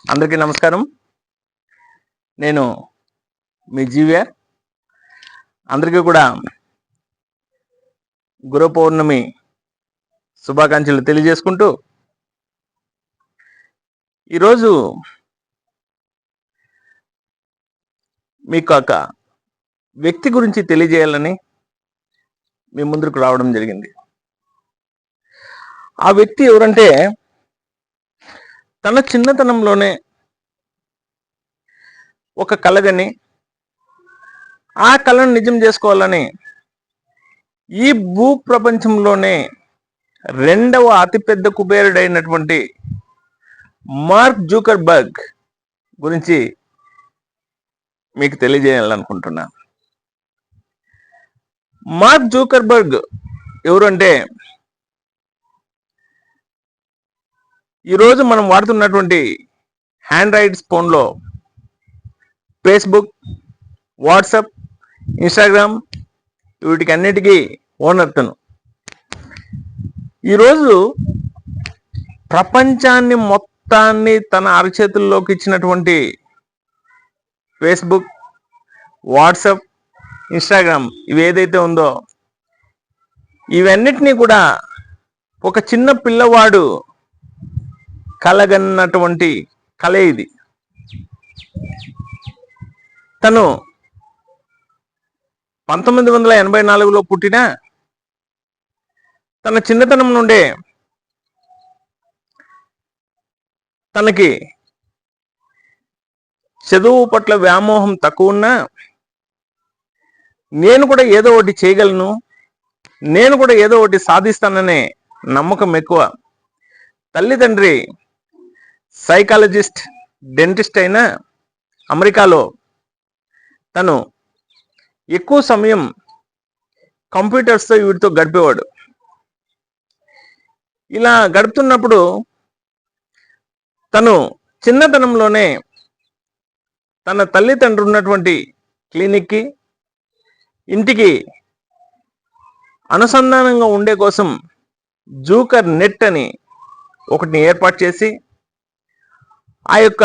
అందరికీ నమస్కారం. నేను మీ జీవిఆర్. అందరికీ కూడా గురు పౌర్ణమి శుభాకాంక్షలు తెలియజేసుకుంటూ ఈరోజు మీకు ఒక వ్యక్తి గురించి తెలియజేయాలని మీ ముందుకు రావడం జరిగింది. ఆ వ్యక్తి ఎవరంటే, తన చిన్నతనంలోనే ఒక కలగని ఆ కళను నిజం చేసుకోవాలని ఈ భూ ప్రపంచంలోనే రెండవ అతిపెద్ద కుబేరుడైనటువంటి మార్క్ జూకర్బర్గ్ గురించి మీకు తెలియజేయాలనుకుంటున్నా. మార్క్ జూకర్బర్గ్ ఎవరు అంటే, ఈరోజు మనం వాడుతున్నటువంటి ఆండ్రాయిడ్ ఫోన్లో ఫేస్బుక్, వాట్సాప్, ఇన్స్టాగ్రామ్ వీటికి అన్నిటికీ ఓనర్ తను. ఈరోజు ప్రపంచాన్ని మొత్తాన్ని తన అరచేతుల్లోకి ఇచ్చినటువంటి ఫేస్బుక్, వాట్సాప్, ఇన్స్టాగ్రామ్ ఇవి ఏదైతే ఉందో, ఇవన్నిటినీ కూడా ఒక చిన్న పిల్లవాడు కలగన్నటువంటి కళ ఇది. తను 1984లో పుట్టిన తన చిన్నతనం నుండే తనకి చదువు పట్ల వ్యామోహం తక్కువ ఉన్నా, నేను కూడా ఏదో ఒకటి చేయగలను, నేను కూడా ఏదో ఒకటి సాధిస్తాననే నమ్మకం ఎక్కువ. తల్లిదండ్రి సైకాలజిస్ట్, డెంటిస్ట్ అయిన అమెరికాలో తను ఎక్కువ సమయం కంప్యూటర్స్తో వీటితో గడిపేవాడు. ఇలా గడుపుతున్నప్పుడు తను చిన్నతనంలోనే తన తల్లిదండ్రులు ఉన్నటువంటి క్లినిక్కి, ఇంటికి అనుసంధానంగా ఉండే కోసం జూకర్ నెట్ అని ఒకటిని ఏర్పాటు చేసి, ఆ యొక్క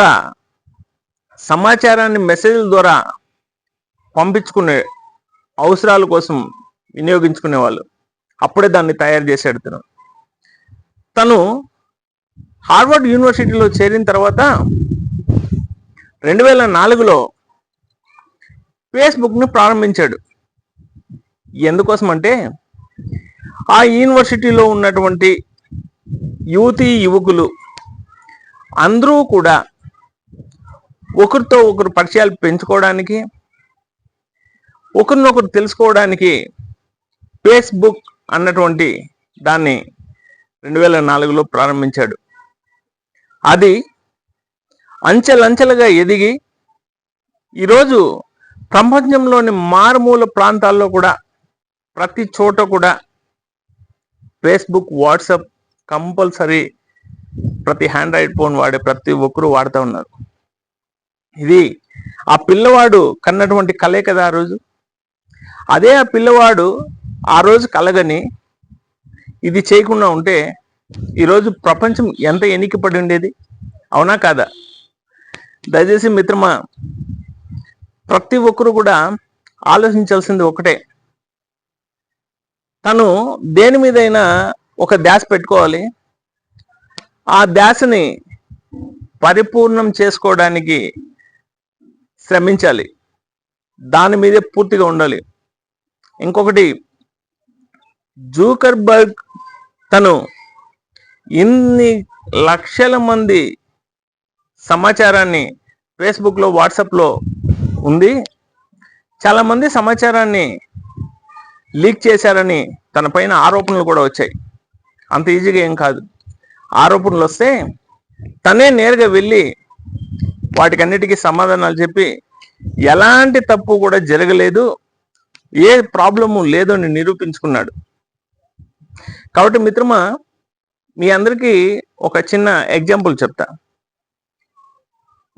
సమాచారాన్ని మెసేజ్ల ద్వారా పంపించుకునే అవసరాల కోసం వినియోగించుకునేవాళ్ళు. అప్పుడే దాన్ని తయారు చేశాడు తను. తను హార్వర్డ్ యూనివర్సిటీలో చేరిన తర్వాత 2004లో ఫేస్బుక్ను ప్రారంభించాడు. ఎందుకోసం అంటే, ఆ యూనివర్సిటీలో ఉన్నటువంటి యువతీ యువకులు అందరూ కూడా ఒకరితో ఒకరు పరిచయాలు పెంచుకోవడానికి, ఒకరినొకరు తెలుసుకోవడానికి ఫేస్బుక్ అన్నటువంటి దాన్ని 2004లో ప్రారంభించాడు. అది అంచెలంచెలుగా ఎదిగి ఈరోజు ప్రపంచంలోని మారుమూల ప్రాంతాల్లో కూడా ప్రతి చోట కూడా ఫేస్బుక్, వాట్సాప్ కంపల్సరీ ప్రతి ఆండ్రాయిడ్ ఫోన్ వాడే ప్రతి ఒక్కరూ వాడుతూ ఉన్నారు. ఇది ఆ పిల్లవాడు కన్నటువంటి కలే కదా ఆ రోజు. అదే ఆ పిల్లవాడు ఆ రోజు కలగని ఇది చేయకుండా ఉంటే ఈరోజు ప్రపంచం ఎంత ఎన్నికపడి ఉండేది, అవునా కాదా? దయచేసి మిత్రమా, ప్రతి ఒక్కరు కూడా ఆలోచించాల్సింది ఒకటే, తను దేని మీదైనా ఒక ధ్యాస పెట్టుకోవాలి. ఆ ధ్యాసని పరిపూర్ణం చేసుకోవడానికి శ్రమించాలి, దాని మీదే పూర్తిగా ఉండాలి. ఇంకొకటి, జూకర్బర్గ్ తను ఇన్ని లక్షల మంది సమాచారాన్ని ఫేస్బుక్లో, వాట్సాప్లో ఉంది, చాలామంది సమాచారాన్ని లీక్ చేశారని తన పైన ఆరోపణలు కూడా వచ్చాయి. అంత ఈజీగా ఏం కాదు. ఆరోపణలు వస్తే తనే నేరుగా వెళ్ళి వాటికన్నిటికీ సమాధానాలు చెప్పి ఎలాంటి తప్పు కూడా జరగలేదు, ఏ ప్రాబ్లము లేదు అని నిరూపించుకున్నాడు. కాబట్టి మిత్రమా, మీ అందరికీ ఒక చిన్న ఎగ్జాంపుల్ చెప్తా.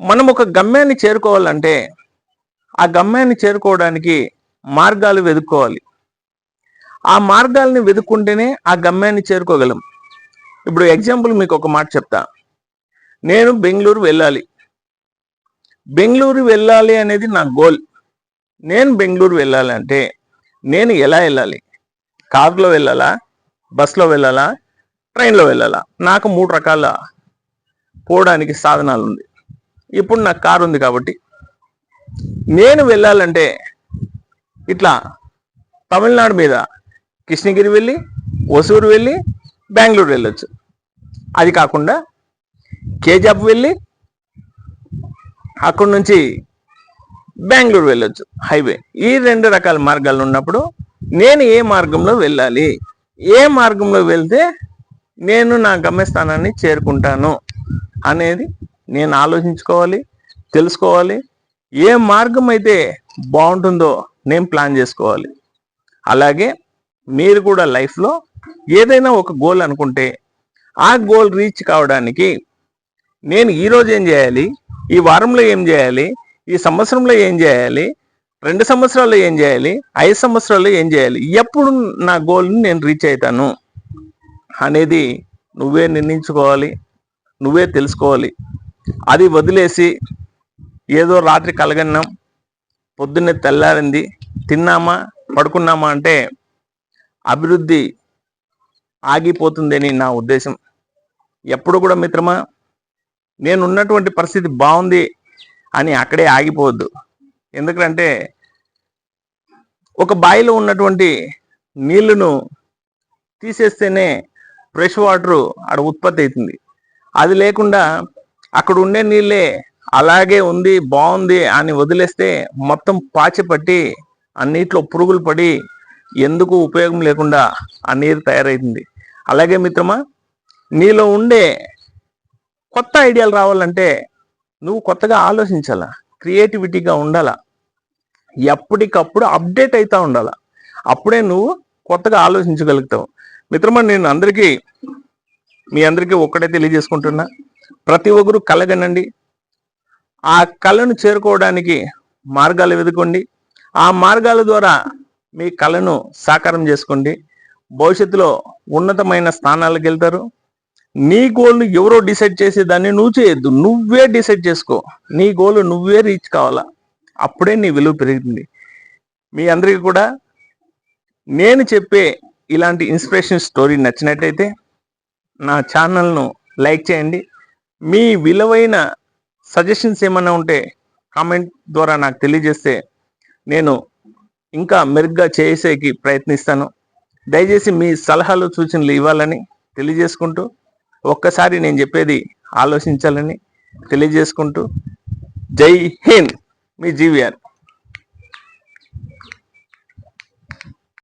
మనం ఒక గమ్యాన్ని చేరుకోవాలంటే ఆ గమ్యాన్ని చేరుకోవడానికి మార్గాలు వెతుక్కోవాలి. ఆ మార్గాల్ని వెతుక్కుంటేనే ఆ గమ్యాన్ని చేరుకోగలం. ఇప్పుడు ఎగ్జాంపుల్ మీకు ఒక మాట చెప్తా. నేను బెంగళూరు వెళ్ళాలి, బెంగళూరు వెళ్ళాలి అనేది నా గోల్. నేను బెంగళూరు వెళ్ళాలంటే నేను ఎలా వెళ్ళాలి? కార్లో వెళ్ళాలా, బస్లో వెళ్ళాలా, ట్రైన్లో వెళ్ళాలా? నాకు 3 రకాల పోవడానికి సాధనాలు ఉంది. ఇప్పుడు నాకు కారు ఉంది కాబట్టి నేను వెళ్ళాలంటే ఇట్లా తమిళనాడు మీద కృష్ణగిరి వెళ్ళి, ఒసూరు వెళ్ళి, బెంగళూరు వెళ్ళొచ్చు. అది కాకుండా కేజాప్ వెళ్ళి అక్కడి నుంచి బెంగళూరు వెళ్ళొచ్చు హైవే. ఈ 2 రకాల మార్గాలు ఉన్నప్పుడు నేను ఏ మార్గంలో వెళ్ళాలి, ఏ మార్గంలో వెళ్తే నేను నా గమ్యస్థానాన్ని చేరుకుంటాను అనేది నేను ఆలోచించుకోవాలి, తెలుసుకోవాలి. ఏ మార్గం అయితే బాగుంటుందో నేను ప్లాన్ చేసుకోవాలి. అలాగే మీరు కూడా లైఫ్లో ఏదైనా ఒక గోల్ అనుకుంటే ఆ గోల్ రీచ్ కావడానికి నేను ఈరోజు ఏం చేయాలి, ఈ వారంలో ఏం చేయాలి, ఈ సంవత్సరంలో ఏం చేయాలి, 2 సంవత్సరాల్లో ఏం చేయాలి, 5 సంవత్సరాల్లో ఏం చేయాలి, ఎప్పుడు నా గోల్ని నేను రీచ్ అవుతాను అనేది నువ్వే నిర్ణయించుకోవాలి, నువ్వే తెలుసుకోవాలి. అది వదిలేసి ఏదో రాత్రి కలగన్నాం, పొద్దున్నే తెల్లారింది, తిన్నామా పడుకున్నామా అంటే అభివృద్ధి ఆగిపోతుందని నా ఉద్దేశం. ఎప్పుడు కూడా మిత్రమా, నేను ఉన్నటువంటి పరిస్థితి బాగుంది అని అక్కడే ఆగిపోవద్దు. ఎందుకంటే ఒక బావిలో ఉన్నటువంటి నీళ్లను తీసేస్తేనే ఫ్రెష్ వాటర్ ఆడ ఉత్పత్తి అవుతుంది. అది లేకుండా అక్కడ ఉండే నీళ్ళే అలాగే ఉంది బాగుంది అని వదిలేస్తే మొత్తం పాచి పట్టి ఆ నీటిలో పురుగులు పడి ఎందుకు ఉపయోగం లేకుండా ఆ నీరు తయారైతుంది. అలాగే మిత్రమా, నీలో ఉండే కొత్త ఐడియాలు రావాలంటే నువ్వు కొత్తగా ఆలోచించాలా, క్రియేటివిటీగా ఉండాలా, ఎప్పటికప్పుడు అప్డేట్ అవుతూ ఉండాలా. అప్పుడే నువ్వు కొత్తగా ఆలోచించగలుగుతావు. మిత్రమా, నేను మీ అందరికీ ఒక్కటే తెలియజేసుకుంటున్నా, ప్రతి ఒక్కరు కలగనండి. ఆ కళను చేరుకోవడానికి మార్గాలు వెతుకోండి. ఆ మార్గాల ద్వారా మీ కళను సాకారం చేసుకోండి. భవిష్యత్తులో ఉన్నతమైన స్థానాలకు వెళ్తారు. నీ గోల్ ఎవరో డిసైడ్ చేసే దాన్ని నువ్వు చేయొద్దు, నువ్వే డిసైడ్ చేసుకో. నీ గోల్ నువ్వే రీచ్ కావాలా, అప్పుడే నీ విలువ పెరుగుతుంది. మీ అందరికీ కూడా నేను చెప్పే ఇలాంటి ఇన్స్పిరేషన్ స్టోరీ నచ్చినట్టయితే నా ఛానల్ను లైక్ చేయండి. మీ విలువైన సజెషన్స్ ఏమైనా ఉంటే కామెంట్ ద్వారా నాకు తెలియజేస్తే నేను ఇంకా మెరుగ్గా చేసేకి ప్రయత్నిస్తాను. దయచేసి మీ సలహాలు సూచనలు ఇవ్వాలని తెలియజేసుకుంటూ, ఒక్కసారి నేను చెప్పేది ఆలోచించాలని తెలియజేసుకుంటూ, జై హింద్, మీ జీవీఆర్.